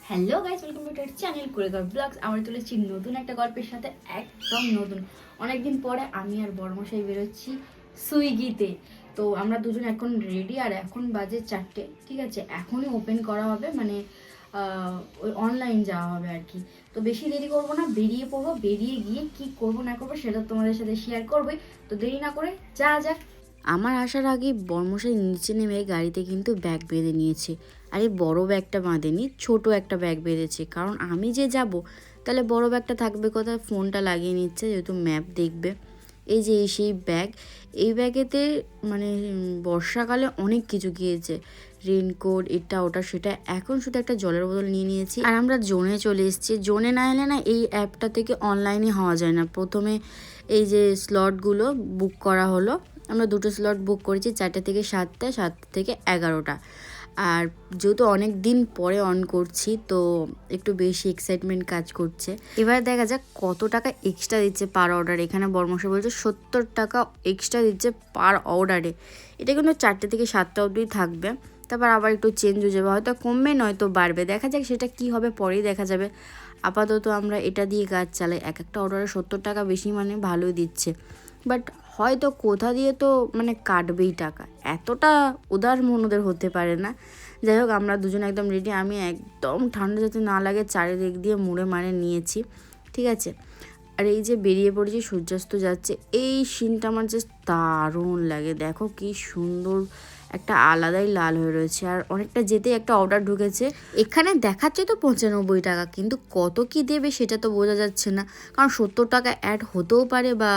Hello guys, welcome to our channel Kureghar vlogs. আমরা চলেছি নতুন একটা গল্পের সাথে, একদম নতুন। অনেকদিন পরে আমি আর বড়মশাই বেরোচ্ছি সুইগিতে। তো আমরা দুজন এখন রেডি, আর এখন বাজে 4টে। ঠিক আছে, এখনই ওপেন করা হবে, মানে ওই অনলাইন যাওয়া হবে আর কি। তো বেশি দেরি করবো না, বেরিয়ে পড়বো। বেরিয়ে গিয়ে কি করবো না করবো সেটা তোমাদের সাথে শেয়ার করবোই। তো দেরি না করে যাওয়া যাক। আমার আসার আগে বর্মশাই নিচে নেমে গাড়িতে কিন্তু ব্যাগ বেঁধে নিয়েছে। আর এই বড় ব্যাগটা বাঁধেনি, ছোট একটা ব্যাগ বেঁধেছে, কারণ আমি যে যাব তাহলে বড় ব্যাগটা থাকবে কোথায়। ফোনটা লাগিয়ে নিচ্ছে, যেহেতু ম্যাপ দেখবে। এই যে সেই ব্যাগ, এই ব্যাগেতে মানে বর্ষাকালে অনেক কিছু গিয়েছে, রেনকোট, এটা ওটা সেটা। এখন শুধু একটা জলের বোতল নিয়ে নিয়েছি। আর আমরা জোনে চলে এসেছি। জোনে না এলে না এই অ্যাপটা থেকে অনলাইনে হওয়া যায় না। প্রথমে এই যে স্লটগুলো বুক করা হলো, আমরা দুটো স্লট বুক করেছি, 4টে থেকে 7টা, 7টা থেকে 11টা। আর যেহেতু অনেক দিন পরে অন করছি, তো একটু বেশি এক্সাইটমেন্ট কাজ করছে। এবার দেখা যাক কত টাকা এক্সট্রা দিচ্ছে পার অর্ডার। এখানে বর্মশাই বলছে 70 টাকা এক্সট্রা দিচ্ছে পার অর্ডারে। এটা কিন্তু 4টে থেকে 7টা অবধি থাকবে, তারপর আবার একটু চেঞ্জ হয়ে যাবে, হয়তো কমবে নয়তো বাড়বে। দেখা যাক সেটা কি হবে, পরেই দেখা যাবে। আপাতত আমরা এটা দিয়ে কাজ চালাই। এক একটা অর্ডারে 70 টাকা বেশি, মানে ভালোই দিচ্ছে। বাট হয়তো কোথা দিয়ে তো মানে কাটবেই টাকা, এতটা উদার মন ওদের হতে পারে না। যাই হোক, আমরা দুজন একদম রেডি। আমি একদম ঠান্ডা যাতে না লাগে চারিদিক দিয়ে মুড়ে মারে নিয়েছি, ঠিক আছে। আর এই যে বেরিয়ে পড়েছি, সূর্যাস্ত যাচ্ছে। এই সিনটা আমার জাস্ট দারুণ লাগে। দেখো কি সুন্দর, একটা আলাদাই লাল হয়ে রয়েছে। আর অনেকটা যেতেই একটা অর্ডার ঢুকেছে। এখানে দেখাচ্ছে তো 95 টাকা, কিন্তু কত কি দেবে সেটা তো বোঝা যাচ্ছে না। কারণ 70 টাকা অ্যাড হতেও পারে বা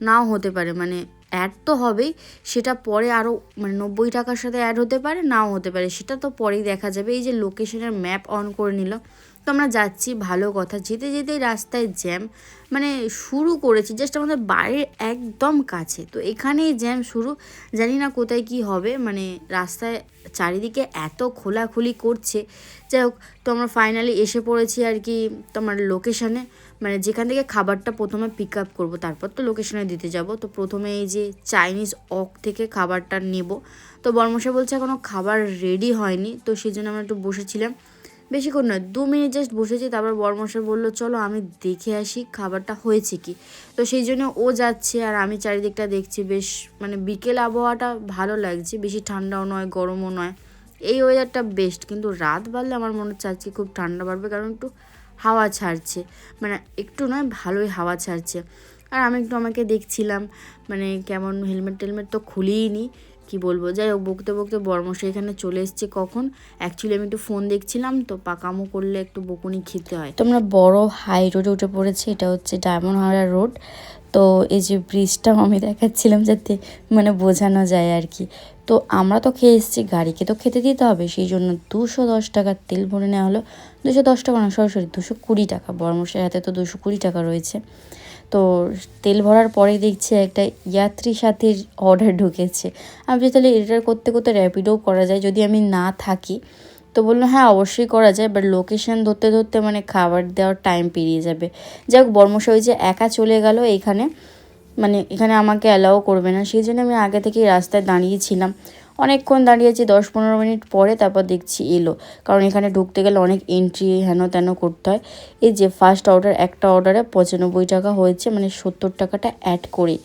নাও হতে পারে, মানে অ্যাড তো হবেই, সেটা পরে আরও মানে 90 টাকার সাথে অ্যাড হতে পারে, নাও হতে পারে, সেটা তো পরেই দেখা যাবে। এই যে লোকেশনের ম্যাপ অন করে নিল, তো আমরা যাচ্ছি, ভালো কথা। যেতে যেতেই রাস্তায় জ্যাম, মানে শুরু করেছি জাস্ট আমাদের বাড়ির একদম কাছে, তো এখানেই জ্যাম শুরু। জানি না কোথায় কি হবে, মানে রাস্তায় চারিদিকে এত খোলাখুলি করছে। যাই হোক, তো আমরা ফাইনালি এসে পড়েছি আর কি তোমার লোকেশানে, মানে যেখান থেকে খাবারটা প্রথমে পিক আপ করবো, তারপর তো লোকেশানে দিতে যাব। তো প্রথমে এই যে চাইনিজ ওক থেকে খাবারটা নেব। তো বর্মশাই বলছে এখনও খাবার রেডি হয়নি, তো সেই জন্য আমরা একটু বসেছিলাম। বেশিক্ষণ নয়, 2 মিনিট জাস্ট বসেছি। তারপর বর্মশাই বললো চলো আমি দেখে আসি খাবারটা হয়েছে কি। তো সেই জন্য ও যাচ্ছে আর আমি চারিদিকটা দেখছি। বেশ মানে বিকেল আবহাওয়াটা ভালো লাগছে, বেশি ঠান্ডাও নয় গরমও নয়, এই ওয়েদারটা বেস্ট। কিন্তু রাত বাড়লে আমার মনে হচ্ছে আজকে খুব ঠান্ডা বাড়বে, কারণ একটু হাওয়া ছাড়ছে, মানে একটু নয় ভালোই হাওয়া ছাড়ছে। আর আমি একটু আমাকে দেখছিলাম, মানে কেমন হেলমেট টেলমেট তো খুলিই নি, কি বলবো। যাই হোক, বকতে বকতে বর্মশাই এখানে চলে এসছে কখন। অ্যাকচুয়ালি আমি একটু ফোন দেখছিলাম, তো পাকামো করলে একটু বকুনি খেতে হয়। তোমরা বড় হাই রোডে উঠে পড়েছি, এটা হচ্ছে ডায়মন্ড হারবার রোড। তো এই যে ব্রিজটাও আমি দেখাচ্ছিলাম যাতে মানে বোঝানো যায় আর কি। তো আমরা তো খেয়ে এসেছি, গাড়িকে তো খেতে দিতে হবে, সেই জন্য 210 টাকার তেল ভরে নেওয়া হলো। 210 টাকা না, সরাসরি 220 টাকা। বর্মশাই হাতে তো 220 টাকা রয়েছে। তো তেল ভরার পরে দেখছি একটা যাত্রী সাথীর অর্ডার ঢুকেছে। আমি তাহলে এটা করতে করতে র্যাপিডও করা যায় যদি আমি না থাকি। তো বললো হ্যাঁ অবশ্যই করা যায়, বাট লোকেশন ধরতে ধরতে মানে খাবার দেওয়ার টাইম পেরিয়ে যাবে। যাই হোক, বর্মশাই যে একা চলে গেল এইখানে, মানে এখানে আমাকে অ্যালাও করবে না, সেই জন্য আমি আগে থেকেই রাস্তায় দাঁড়িয়েছিলাম। অনেকক্ষণ দাঁড়িয়েছি, 10-15 মিনিট পরে তারপর দেখছি এলো। কারণ এখানে ঢুকতে গেলে অনেক এন্ট্রি হেন তেন করতে হয়। এই যে ফার্স্ট অর্ডার, একটা অর্ডারে 95 টাকা হয়েছে, মানে 70 টাকাটা অ্যাড করে।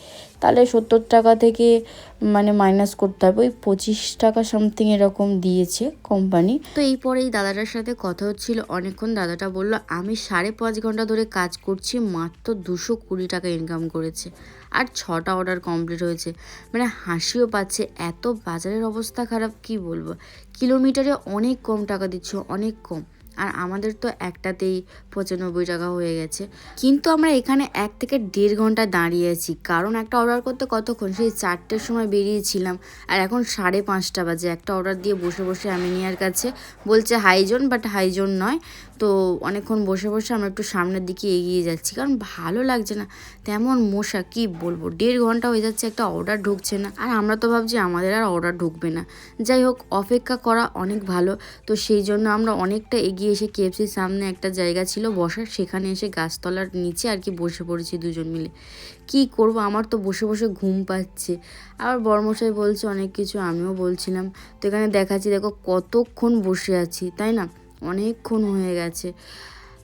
তাহলে 70 টাকা থেকে মানে মাইনাস করতে হবে ওই 25 টাকা সামথিং এরকম দিয়েছে কোম্পানি। তো এই পরে এই দাদাটার সাথে কথা হচ্ছিল অনেকক্ষণ। দাদাটা বলল আমি 5.5 ঘন্টা ধরে কাজ করছি, মাত্র 220 টাকা ইনকাম করেছে, আর 6টা অর্ডার কমপ্লিট হয়েছে। মানে হাসিও পাচ্ছে, এত বাজারের অবস্থা খারাপ কি বলবো। কিলোমিটারে অনেক কম টাকা দিচ্ছ, অনেক কম। আর আমাদের তো একটাতেই 95 টাকা হয়ে গেছে। কিন্তু আমরা এখানে 1 থেকে 1.5 ঘন্টা দাঁড়িয়ে আছি, কারণ একটা অর্ডার করতে কতক্ষণ, সেই 4টের সময় বেরিয়েছিলাম, আর এখন 5:30 বাজে। একটা অর্ডার দিয়ে বসে বসে আমি নিয়ার কাছে বলছে হাইজন, বাট হাইজন নয়। তো অনেকক্ষণ বসে বসে আমরা একটু সামনের দিকে এগিয়ে যাচ্ছি, কারণ ভালো লাগছে না, তেমন মশা কি বলবো। 1.5 ঘন্টা হয়ে যাচ্ছে, একটা অর্ডার ঢুকছে না। আর আমরা তো ভাবছি আমাদের আর অর্ডার ঢুকবে না। যাই হোক, অপেক্ষা করা অনেক ভালো। তো সেই জন্য আমরা অনেকটা এগিয়ে এসে কেএফসির সামনে একটা জায়গা ছিল বসার, সেখানে এসে গাছতলার নিচে আর কি বসে পড়েছি দুজন মিলে। কি করব, আমার তো বসে বসে ঘুম পাচ্ছে। আবার বর্মশাই বলছে অনেক কিছু, আমিও বলছিলাম। তো এখানে দেখাচ্ছি, দেখো কতক্ষণ বসে আছি, তাই না। অনেকক্ষণ হয়ে গেছে।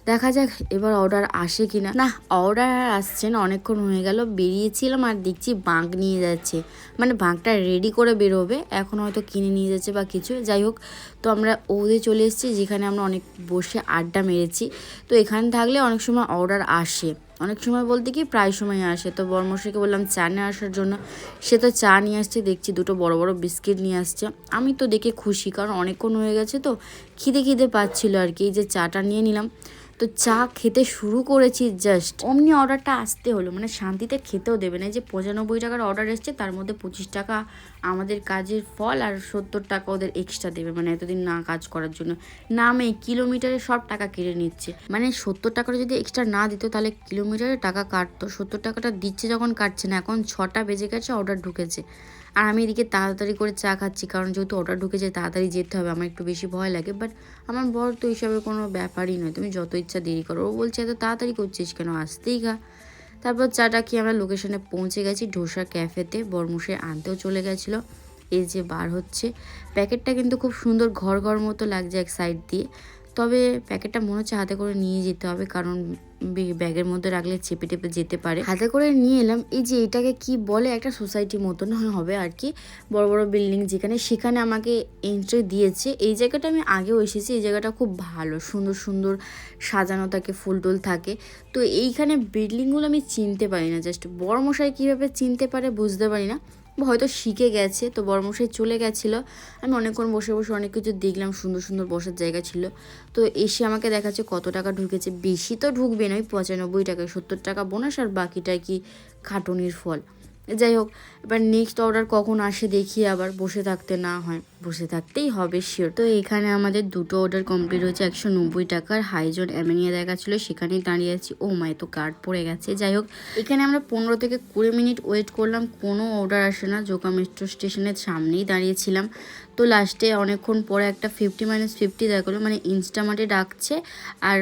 দেখা যাক এবার অর্ডার আসে কিনা। না, অর্ডার আর আসছে না, অনেকক্ষণ হয়ে গেল। বেরিয়েছিলাম আর দেখছি বাঁক নিয়ে যাচ্ছে, মানে বাঁকটা রেডি করে বেরোবে, এখন হয়তো কিনে নিয়ে যাচ্ছে বা কিছু। যাই হোক, তো আমরা ওদে চলে এসেছি যেখানে আমরা অনেক বসে আড্ডা মেরেছি। তো এখানে থাকলে অনেক সময় অর্ডার আসে, অনেক সময় বলতে কি প্রায় সময় আসে। তো বড়মশাইকে বললাম চা নিয়ে আসার জন্য, সে তো চা নিয়ে আসছে। দেখছি দুটো বড় বড় বিস্কিট নিয়ে আসছে। আমি তো দেখে খুশি, কারণ অনেকক্ষণ হয়ে গেছে তো খিদে খিদে পাচ্ছিল আর কি। এই যে চাটা নিয়ে নিলাম, তো চা খেতে শুরু করেছি, জাস্ট অমনি অর্ডারটা আসতে হলো, মানে শান্তিতে খেতেও দেবে না। যে 95 টাকার অর্ডার এসছে, তার মধ্যে 25 টাকা আমাদের কাজের ফল আর 70 টাকা ওদের এক্সট্রা দেবে, মানে এতদিন না কাজ করার জন্য। নামে কিলোমিটারে সব টাকা কেটে নিচ্ছে, মানে 70 টাকাটা যদি এক্সট্রা না দিত তাহলে কিলোমিটারে টাকা কাটতো। 70 টাকাটা দিচ্ছে যখন কাটছে না। এখন 6টা বেজে গেছে, অর্ডার ঢুকেছে, আর আমি এদিকে তাড়াতাড়ি করে চা খাচ্ছি, কারণ যেহেতু অর্ডার ঢুকেছে তাড়াতাড়ি যেতে হবে। আমার একটু বেশি ভয় লাগে, বাট আমার বর তো হিসাবে কোনো ব্যাপারই নয়, তুমি যত ইচ্ছা দেরি করো। ও বলছে এত তাড়াতাড়ি করছিস কেন, আসতেই খা। তারপর চাটা খেয়ে আমরা লোকেশনে পৌঁছে গেছি, ঢোসা ক্যাফেতে। বরমশাই আনতেও চলে গেছিলো। এই যে বার হচ্ছে, প্যাকেটটা কিন্তু খুব সুন্দর ঘর ঘর মতো লাগছে এক সাইড দিয়ে। তবে প্যাকেটটা মনে হচ্ছে হাতে করে নিয়ে যেতে হবে, কারণ ব্যাগের মধ্যে রাখলে চেপে টেপে যেতে পারে। হাতে করে নিয়ে এলাম। এই যে এটাকে কি বলে, একটা সোসাইটি মতন হবে আর কি, বড় বড় বিল্ডিং যেখানে, সেখানে আমাকে এন্ট্রি দিয়েছে। এই জায়গাটা আমি আগেও এসেছি, এই জায়গাটা খুব ভালো, সুন্দর সুন্দর সাজানো থাকে, ফুল টুল থাকে। তো এইখানে বিল্ডিংগুলো আমি চিনতে পারি না, জাস্ট বড়মশাই কীভাবে চিনতে পারে বুঝতে পারি না, হয়তো শিখে গেছে। তো বড়মশাই চলে গেছিলো, আমি অনেকক্ষণ বসে বসে অনেক কিছু দেখলাম, সুন্দর সুন্দর বসার জায়গা ছিল। তো এসে আমাকে দেখাচ্ছে কত টাকা ঢুকেছে। বেশি তো ঢুকবে না, ওই 95 টাকায় 70 টাকা বোনাস, আর বাকিটা কি খাটুনির ফল। যাই হোক, এবার নেক্সট অর্ডার কখন আসে দেখি, আবার বসে থাকতে না হয়, বসে থাকতেই হবে শিওর। তো এখানে আমাদের দুটো অর্ডার কমপ্লিট হয়েছে। 190 টাকার হাইজোন অ্যামেনিয়া দেখাচ্ছিলো, সেখানেই দাঁড়িয়ে আছি। ও মাই, তো কার্ড পড়ে গেছে। যাই হোক, এখানে আমরা 15 থেকে 20 মিনিট ওয়েট করলাম, কোনো অর্ডার আসে না। জোকা মেট্রো স্টেশনের সামনেই দাঁড়িয়েছিলাম। তো লাস্টে অনেকক্ষণ পরে একটা 50 - 50 দেখালো, মানে ইনস্টামার্টে ডাকছে, আর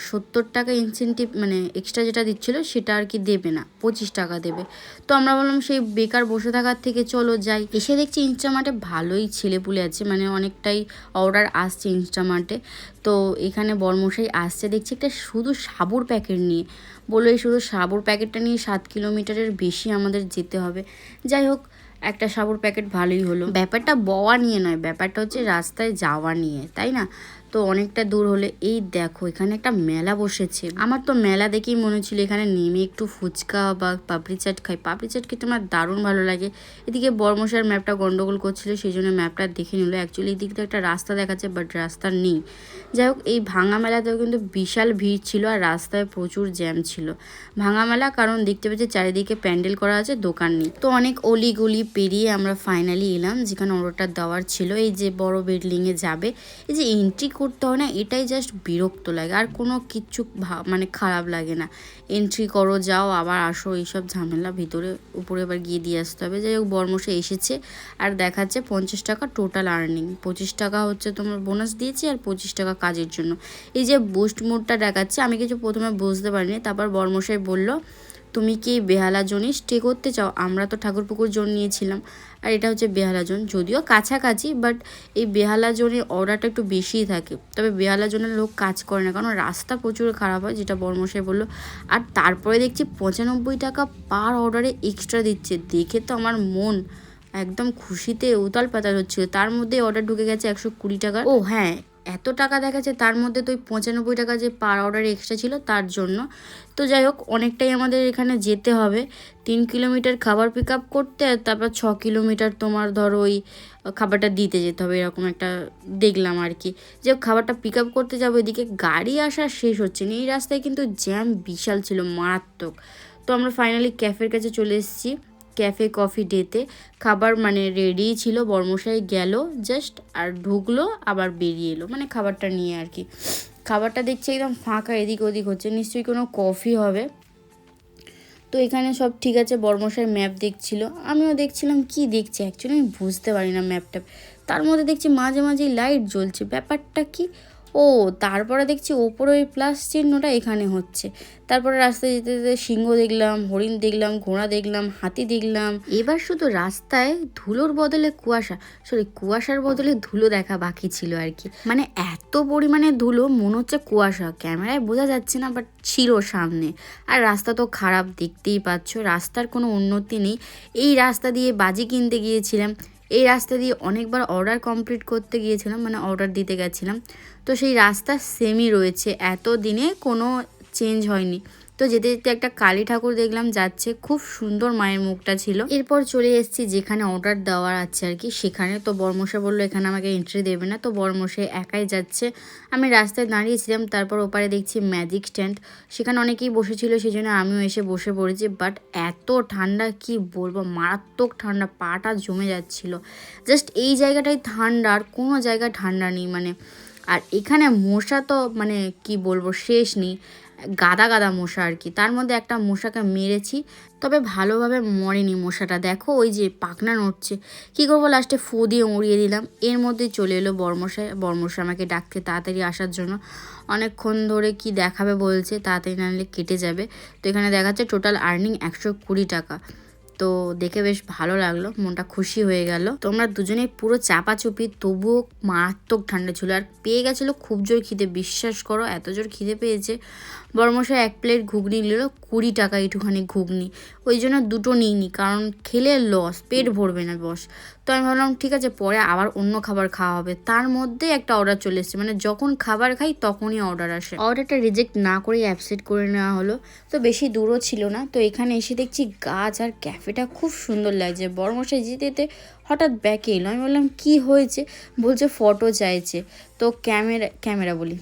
70 টাকা ইনসেন্টিভ, মানে এক্সট্রা যেটা দিচ্ছিলো সেটা আর কি দেবে না, 25 টাকা দেবে। তো আমরা বললাম সেই বেকার বসে থাকার থেকে চলো যাই। এসে দেখছি ইনস্টামার্টে ভালোই ছেলেপুলে আছে, মানে অনেকটাই অর্ডার আসছে ইনস্টামার্টে। তো এখানে বরমশাই আসছে, দেখছি একটা শুধু সাবুর প্যাকেট নিয়ে। বললো এই শুধু সাবুর প্যাকেটটা নিয়ে 7 কিলোমিটারের বেশি আমাদের যেতে হবে। যাই হোক, একটা সাবুর প্যাকেট ভালোই হলো। ব্যাপারটা বওয়া নিয়ে নয়, ব্যাপারটা হচ্ছে রাস্তায় যাওয়া নিয়ে, তাই না? তো অনেকটা দূর হলে এই দেখো এখানে একটা মেলা বসেছে। আমার তো মেলা দেখেই মনে হচ্ছিল এখানে নেমে একটু ফুচকা বা পাপড়ি চাট খাই। পাপড়ি চাট খেতে আমার দারুণ ভালো লাগে। এদিকে বর্মশার ম্যাপটা গন্ডগোল করছিল, সেই জন্য ম্যাপটা দেখে নিল। অ্যাকচুয়ালি এই দিক থেকে একটা রাস্তা দেখাচ্ছে, বাট রাস্তা নেই। যাই হোক, এই ভাঙা মেলাতেও কিন্তু বিশাল ভিড় ছিল, আর রাস্তায় প্রচুর জ্যাম ছিল। ভাঙা মেলা কারণ দেখতে পেয়েছে চারিদিকে প্যান্ডেল করা আছে, দোকান নেই। তো অনেক অলিগলি পেরিয়ে আমরা ফাইনালি এলাম যেখানে অর্ডারটা দেওয়ার ছিল। এই যে বড় বিল্ডিংয়ে যাবে, এই যে এন্ট্রি করতে হয় না, এটাই জাস্ট বিরক্ত লাগে, আর কোনো কিচ্ছু মানে খারাপ লাগে না। এন্ট্রি করো, যাও, আবার আসো, এইসব ঝামেলা ভিতরে উপরে এবার গিয়ে দিয়ে আসতে হবে। যাই হোক, বরমশে এসেছে আর দেখাচ্ছে 50 টাকা টোটাল আর্নিং। 25 টাকা হচ্ছে তোমার বোনাস দিয়েছি, আর 25 টাকা কাজের জন্য। এই যে বুস্ট মোডটা দেখাচ্ছে, আমি কিছু প্রথমে বুঝতে পারিনি। তারপর বরমশাই বলল, তুমি কি বেহালা জোনে স্টে করতে চাও? আমরা তো ঠাকুরপুকুর জোন নিয়েছিলাম, আর এটা হচ্ছে বেহালা জোন, যদিও কাছাকাছি, বাট এই বেহালা জোনের অর্ডারটা একটু বেশিই থাকে। তবে বেহালা জোনের লোক কাজ করে না, কারণ রাস্তা প্রচুর খারাপ হয়, যেটা বরমশাই বললো। আর তারপরে দেখছি 95 টাকা পার অর্ডারে এক্সট্রা দিচ্ছে। দেখে তো আমার মন একদম খুশিতে উতাল পাতাল হচ্ছিল। তার মধ্যে অর্ডার ঢুকে গেছে 120 টাকা। ও হ্যাঁ, এত টাকা দেখাচ্ছে, তার মধ্যে তো ওই 95 টাকা যে পার অর্ডারে এক্সট্রা ছিল তার জন্য। তো যাই হোক, অনেকটাই আমাদের এখানে যেতে হবে। 3 কিলোমিটার খাবার পিক আপ করতে, আর তারপর 6 কিলোমিটার তোমার ধরো ওই খাবারটা দিতে যেতে হবে, এরকম একটা দেখলাম আর কি। যে খাবারটা পিক আপ করতে যাবো, এদিকে গাড়ি আসা শেষ হচ্ছে না। এই রাস্তায় কিন্তু জ্যাম বিশাল ছিল, মারাত্মক। তো আমরা ফাইনালি ক্যাফের কাছে চলে এসেছি। ক্যাফে কফি ডেতে খাবার মানে রেডিই ছিল। বরমশাই গেল জাস্ট, আর ঢুকলো, আবার বেরিয়ে এলো, মানে খাবারটা নিয়ে আর কি। খাবারটা দেখছি একদম ফাঁকা, এদিক ওদিক হচ্ছে, নিশ্চয়ই কোনো কফি হবে। তো এখানে সব ঠিক আছে। বরমশাই ম্যাপ দেখছিল, আমিও দেখছিলাম। কি দেখছি অ্যাকচুয়ালি আমি বুঝতে পারি না ম্যাপটা। তার মধ্যে দেখছি মাঝে মাঝেই লাইট জ্বলছে, ব্যাপারটা কি? ও ও তারপরে দেখছি ওপরে ওই প্লাস চিহ্নটা এখানে হচ্ছে। তারপরে রাস্তায় যেতে যেতে সিংহ দেখলাম, হরিণ দেখলাম, ঘোড়া দেখলাম, হাতি দেখলাম। এবার শুধু রাস্তায় ধুলোর বদলে কুয়াশার বদলে ধুলো দেখা বাকি ছিল আর কি। মানে এত পরিমাণে ধুলো, মনে হচ্ছে কুয়াশা, ক্যামেরায় বোঝা যাচ্ছে না, বাট ছিল সামনে। আর রাস্তা তো খারাপ, দেখতেই পাচ্ছ, রাস্তার কোনো উন্নতি নেই। এই রাস্তা দিয়ে বাজি কিনতে গিয়েছিলাম, এই রাস্তা দিয়ে অনেকবার অর্ডার কমপ্লিট করতে গিয়েছিলাম, মানে অর্ডার দিতে গেছিলাম, তো সেই রাস্তা সেমই রয়েছে, এত দিনে কোনো চেঞ্জ হয়নি। তো যেতে যেতে একটা কালী ঠাকুর দেখলাম যাচ্ছে, খুব সুন্দর মায়ের মুখটা ছিল। এরপর চলে এসেছি যেখানে অর্ডার দেওয়ার আছে আর কি, সেখানে। তো বর্মশা বললো এখানে আমাকে এন্ট্রি দেবে না, তো বর্মশাই একাই যাচ্ছে। আমি রাস্তায় দাঁড়িয়েছিলাম, তারপর ওপারে দেখছি ম্যাজিক স্ট্যান্ড, সেখানে অনেকেই বসেছিল, সেই জন্য আমিও এসে বসে পড়েছি। বাট এত ঠান্ডা, কি বলবো, মারাত্মক ঠান্ডা, পাটা জমে যাচ্ছিল। জাস্ট এই জায়গাটাই ঠান্ডা, আর কোনো জায়গায় ঠান্ডা নেই মানে। আর এখানে মশা তো মানে কি বলবো, শেষ নেই, গাদা গাদা মশা আর কি। তার মধ্যে একটা মশাকে মেরেছি, তবে ভালোভাবে মরেনি মশাটা, দেখো ওই যে পাখনা নড়ছে। কী করবো, লাস্টে ফু দিয়ে উড়িয়ে দিলাম। এর মধ্যেই চলে এলো বর্মশা আমাকে ডাকতে তাড়াতাড়ি আসার জন্য। অনেকক্ষণ ধরে কি দেখাবে বলছে, তাড়াতাড়ি না নিলে কেটে যাবে। তো এখানে দেখাচ্ছে টোটাল আর্নিং 120 টাকা। তো দেখে বেশ ভালো লাগলো, মনটা খুশি হয়ে গেল। তোমরা দুজনেই পুরো চাপাচুপি, তবুও মারাত্মক ঠান্ডা ছিল। আর পেয়ে গেছিলো খুব জোর খিদে, বিশ্বাস করো এত জোর খিদে পেয়েছে। বড়মশাই 1 প্লেট ঘুগনি নিল, 20 টাকা একটুখানি ঘুগনি, ওই জন্য দুটো নিইনি, কারণ খেলে লস, পেট ভরবে না বস। তো আমি ভাবলাম ঠিক আছে, পরে আবার অন্য খাবার খাওয়া হবে। তার মধ্যে একটা অর্ডার চলে এসেছে, মানে যখন খাবার খাই তখনই অর্ডার আসে। অর্ডারটা রিজেক্ট না করেই অ্যাপসেট করে নেওয়া হলো। তো বেশি দূরও ছিল না, তো এখানে এসে দেখছি গাছ আর ক্যাফেটা খুব সুন্দর লাগছে। বড়মশাই যেতে যেতে হঠাৎ ব্যাকে এলো, আমি বললাম কি হয়েছে, বলছে ফটো চাইছে। তো ক্যামেরা বলি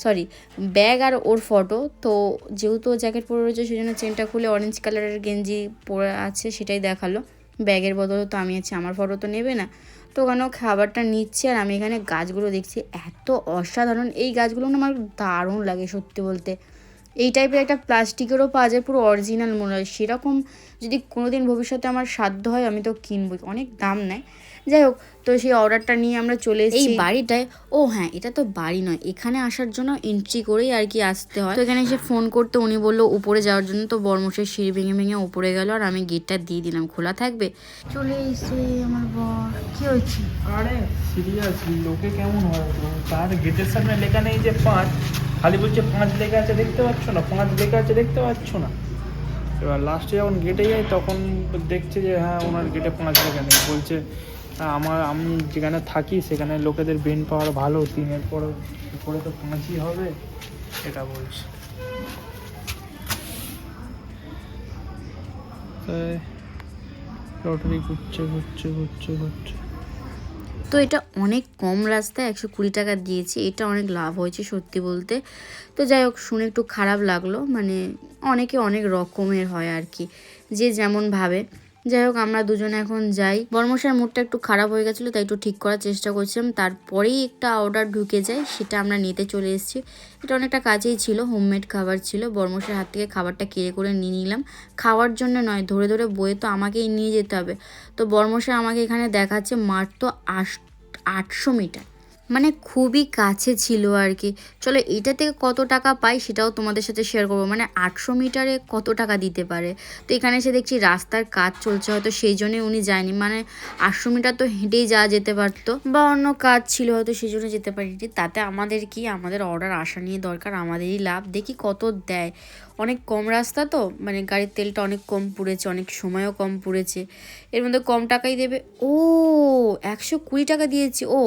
সরি, ব্যাগ আর ওর ফটো। তো যেহেতু জ্যাকেট পরে রয়েছে, সেই জন্য চেনটা খুলে অরেঞ্জ কালারের গেঞ্জি পরে আছে, সেটাই দেখালো। ব্যাগের বদলে তো আমি আছি, আমার ফটো তো নেবে না। তো ওখানেও খাবারটা নিচ্ছে, আর আমি এখানে গাছগুলো দেখছি, এত অসাধারণ। এই গাছগুলো না আমার দারুণ লাগে সত্যি বলতে। এই টাইপের একটা প্লাস্টিকেরও পাওয়া যায়, পুরো অরিজিনাল মনে হয়। সেরকম যদি কোনো দিন ভবিষ্যতে আমার সাধ্য হয়, আমি তো কিনবই, অনেক দাম নেয়। যাই হোক, তো সেই অর্ডারটা নিয়ে আমরা চলে এসেছি এই বাড়িটায়। ও হ্যাঁ, এটা তো বাড়ি নয়, এখানে আসার জন্য এন্ট্রি করেই আর কি আসতে হয়। তো এখানে এসে ফোন করতে উনি বললো উপরে যাওয়ার জন্য। তো বর্মশাই সিঁড়ি ভেঙে ভেঙে উপরে গেল, আর আমি গেটটা দিয়ে দিলাম, খোলা থাকবে। চলে এসে আমার বর, কি হয়েছে? আরে সিরিয়াস, লোকে কেমন হয়, তার গেটের সামনে লেখা নেই যে 5, খালি বলছে 5 লেখা আছে দেখতে পাচ্ছ না, 5 লেখা আছে দেখতে পাচ্ছ না। এবার লাস্টে যখন গেটে যাই তখন দেখছে যে হ্যাঁ ওনার গেটে 5 লেখা নেই। বলছে আমি যেখানে থাকি সেখানে লোকেদের ব্রেন পাওয়ার ভালো, 3-এর পরে তো 5ই হবে, এটা বলছে। লটারি ঘুরছে। তো এটা অনেক কম রাস্তায় 120 টাকা দিয়েছি, এটা অনেক লাভ হয়েছে সত্যি বলতে। তো যাই হোক, শুনে একটু খারাপ লাগলো, মানে অনেকে অনেক রকমের হয় আর কি, যে যেমন ভাবে। যাই হোক, আমরা দুজনে এখন যাই। বর্মশার মুডটা একটু খারাপ হয়ে গেছিলো, তাই একটু ঠিক করার চেষ্টা করছিলাম। তারপরেই একটা অর্ডার ঢুকে যায়, সেটা আমরা নিতে চলে এসেছি। এটা অনেকটা কাছেই ছিল, হোমমেড খাবার ছিল। বর্মশার হাত থেকে খাবারটা কেড়ে করে নিয়ে নিলাম, খাওয়ার জন্য নয়, ধরে ধরে বয়ে তো আমাকেই নিয়ে যেতে হবে। তো বর্মশা আমাকে এখানে দেখাচ্ছে মাত্র 800 মিটার, মানে খুবই কাছে ছিল আর কি। চলো এটা থেকে কত টাকা পাই সেটাও তোমাদের সাথে শেয়ার করবো, মানে 800 মিটারে কত টাকা দিতে পারে। তো এখানে এসে দেখছি রাস্তার কাজ চলছে, হয়তো সেই জন্যই উনি যায়নি, মানে 800 মিটার তো হেঁটেই যাওয়া যেতে পারতো, বা অন্য কাজ ছিল হয়তো সেই জন্য যেতে পারিনি। তাতে আমাদের কি, আমাদের অর্ডার আসা নিয়ে দরকার, আমাদেরই লাভ। দেখি কত দেয়, অনেক কম রাস্তা তো, মানে গাড়ির তেলটা অনেক কম পুড়েছে, অনেক সময়ও কম পুড়েছে, এর মধ্যে কম টাকাই দেবে। ও 120 টাকা দিয়েছি, ও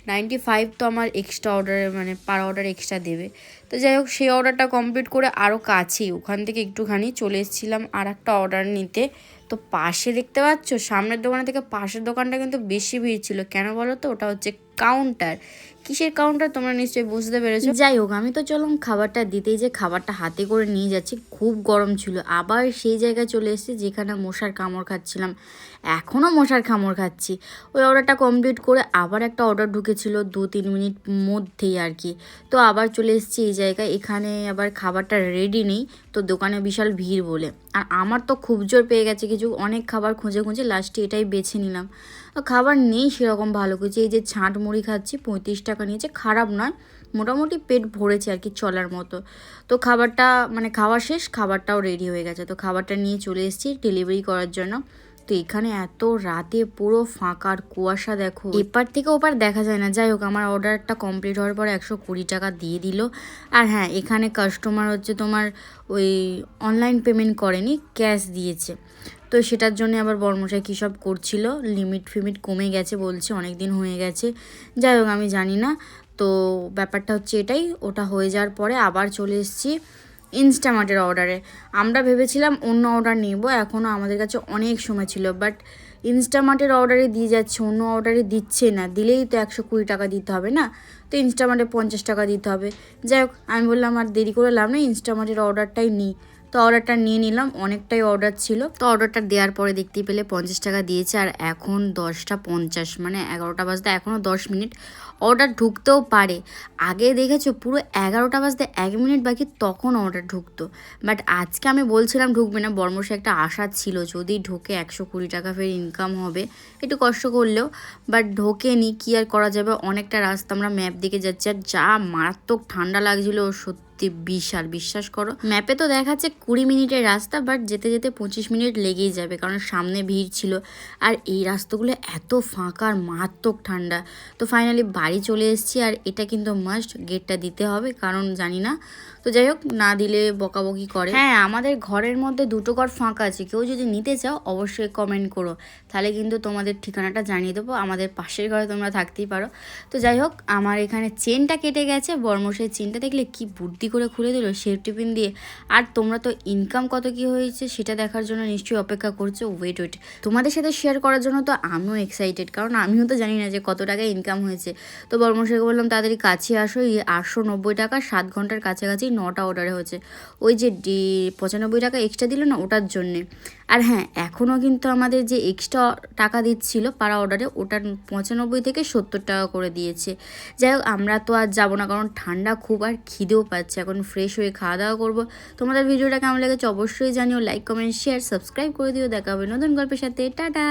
95 তো আমার এক্সট্রা অর্ডারে, মানে পার অর্ডার এক্সট্রা দেবে। তো যাই হোক, সেই অর্ডারটা কমপ্লিট করে আরও কাছেই, ওখান থেকে একটুখানি চলে এসেছিলাম আর একটা অর্ডার নিতে। তো পাশে দেখতে পাচ্ছ, সামনের দোকান থেকে পাশের দোকানটা কিন্তু বেশি ভিড় ছিল। কেন বলো তো, ওটা হচ্ছে কাউন্টার। কিসের কাউন্টার তোমরা নিশ্চয়ই বুঝতে পেরেছো। যাই হোক, আমি তো চললাম খাবারটা দিতেই, যে খাবারটা হাতে করে নিয়ে যাচ্ছি, খুব গরম ছিল। আবার সেই জায়গায় চলে এসেছি যেখানে মশার কামড় খাচ্ছিলাম, এখনও মশার কামড় খাচ্ছি। ওই অর্ডারটা কমপ্লিট করে আবার একটা অর্ডার ঢুকেছিল 2-3 মিনিট মধ্যেই আর কি। তো আবার চলে এসেছি এই জায়গায়, এখানে আবার খাবারটা রেডি নেই, তো দোকানে বিশাল ভিড় বলে। আর আমার তো খুব জোর পেয়ে গেছে কিছু, অনেক খাবার খুঁজে লাস্টে এটাই বেছে নিলাম। খাবার নেই সেরকম ভালো কিছু, এই যে ছাঁট মুড়ি খাচ্ছি 35 টাকা টাকা নিয়েছে, খারাপ নয়, মোটামুটি পেট ভরেছে আর কি, চলার মতো। তো খাবারটা মানে খাওয়া শেষ, খাবারটাও রেডি হয়ে গেছে, তো খাবারটা নিয়ে চলে এসেছি ডেলিভারি করার জন্য। তো এখানে এত রাতে পুরো ফাঁকা আর কুয়াশা, দেখো এপার থেকে ওপার দেখা যায় না। যাই হোক, আমার অর্ডারটা কমপ্লিট হওয়ার পরে 120 টাকা দিয়ে দিল। আর হ্যাঁ, এখানে কাস্টমার হচ্ছে তোমার ওই অনলাইন পেমেন্ট করেনি, ক্যাশ দিয়েছে। তো সেটার জন্য আবার বর্মশাই কী সব করছিল, লিমিট ফিমিট কমে গেছে বলছে, অনেক দিন হয়ে গেছে। যাই হোক, আমি জানি না। তো ব্যাপারটা হচ্ছে এটাই, ওটা হয়ে যাওয়ার পরে আবার চলে এসেছি ইনস্টামার্টের অর্ডারে। আমরা ভেবেছিলাম অন্য অর্ডার নিব, এখনও আমাদের কাছে অনেক সময় ছিল, বাট ইনস্টামার্টের অর্ডারে দিয়ে যাচ্ছে, অন্য অর্ডারে দিচ্ছে না। দিলেই তো 120 টাকা দিতে হবে না, তো ইনস্টামার্টে 50 টাকা দিতে হবে। যাই হোক, আমি বললাম আর দেরি করে লাভ নেই, ইনস্টামার্টের অর্ডারটাই নিই। তো অর্ডারটা নিয়ে নিলাম, অনেকটাই অর্ডার ছিল। তো অর্ডারটা দেওয়ার পরে দেখতেই পেলে 50 টাকা দিয়েছে। আর এখন 10টা 50, মানে 11টা বাজতে এখনও 10 মিনিট, অর্ডার ঢুকতেও পারে। আগে দেখেছো পুরো 11টা বাজতে 1 মিনিট বাকি, তখন অর্ডার ঢুকতো। বাট আজকে আমি বলছিলাম ঢুকবে না, বর্মশাই একটা আশা ছিল যদি ঢোকে 120 টাকা ফের ইনকাম হবে, একটু কষ্ট করলেও। বাট ঢোকেনি, কি আর করা যাবে, অনেকটা রাস্তা আমরা ম্যাপ দিকে যাচ্ছি। আর যা মারাত্মক ঠান্ডা লাগছিল সত্যি বিশাল, বিশ্বাস করো। ম্যাপে তো দেখাচ্ছে 20 মিনিটের রাস্তা, বাট যেতে যেতে 25 মিনিট লেগেই যাবে, কারণ সামনে ভিড় ছিল। আর এই রাস্তাগুলো এত ফাঁকা আর মারাত্মক ঠান্ডা। তো ফাইনালি বাড়ি চলে এসেছি। আর এটা কিন্তু মাস্ট, গেটটা দিতে হবে, কারণ জানি না, তো যাই হোক, না দিলে বকাবকি করে। হ্যাঁ, আমাদের ঘরের মধ্যে 2টো ঘর ফাঁকা আছে, কেউ যদি নিতে চাও অবশ্যই কমেন্ট করো, তাহলে কিন্তু তোমাদের ঠিকানাটা জানিয়ে দেবো, আমাদের পাশের ঘরে তোমরা থাকতেই পারো। তো যাই হোক, আমার এখানে চেনটা কেটে গেছে, বর্মশাই চেনটা দেখলে কি বুদ্ধি করে খুলে দিল সেফটি পিন দিয়ে। আর তোমরা তো ইনকাম কত কি হয়েছে সেটা দেখার জন্য নিশ্চয়ই অপেক্ষা করছো। ওয়েট, তোমাদের সাথে শেয়ার করার জন্য তো আমিও এক্সাইটেড, কারণ আমিও তো জানি না যে কত টাকা ইনকাম হয়েছে। তো বর্মশাইকে বললাম তাড়াতাড়ি কাছে আসো, 890 টাকা 7 ঘন্টার কাছাকাছি 9টা অর্ডারে হচ্ছে। ওই যে 95 টাকা এক্সট্রা দিল না, ওটার জন্যে। আর হ্যাঁ, এখনও কিন্তু আমাদের যে এক্সট্রা টাকা দিচ্ছিল পার অর্ডারে, ওটার 95 থেকে 70 টাকা করে দিয়েছে। যাই হোক, আমরা তো আর যাবো না, কারণ ঠান্ডা খুব আর খিদেও পাচ্ছে। এখন ফ্রেশ হয়ে খাওয়া দাওয়া করবো। তোমাদের ভিডিওটা কেমন লেগেছে অবশ্যই জানিও, লাইক কমেন্ট শেয়ার সাবস্ক্রাইব করে দিও। দেখা হবে নতুন গল্পের সাথে, টাটা।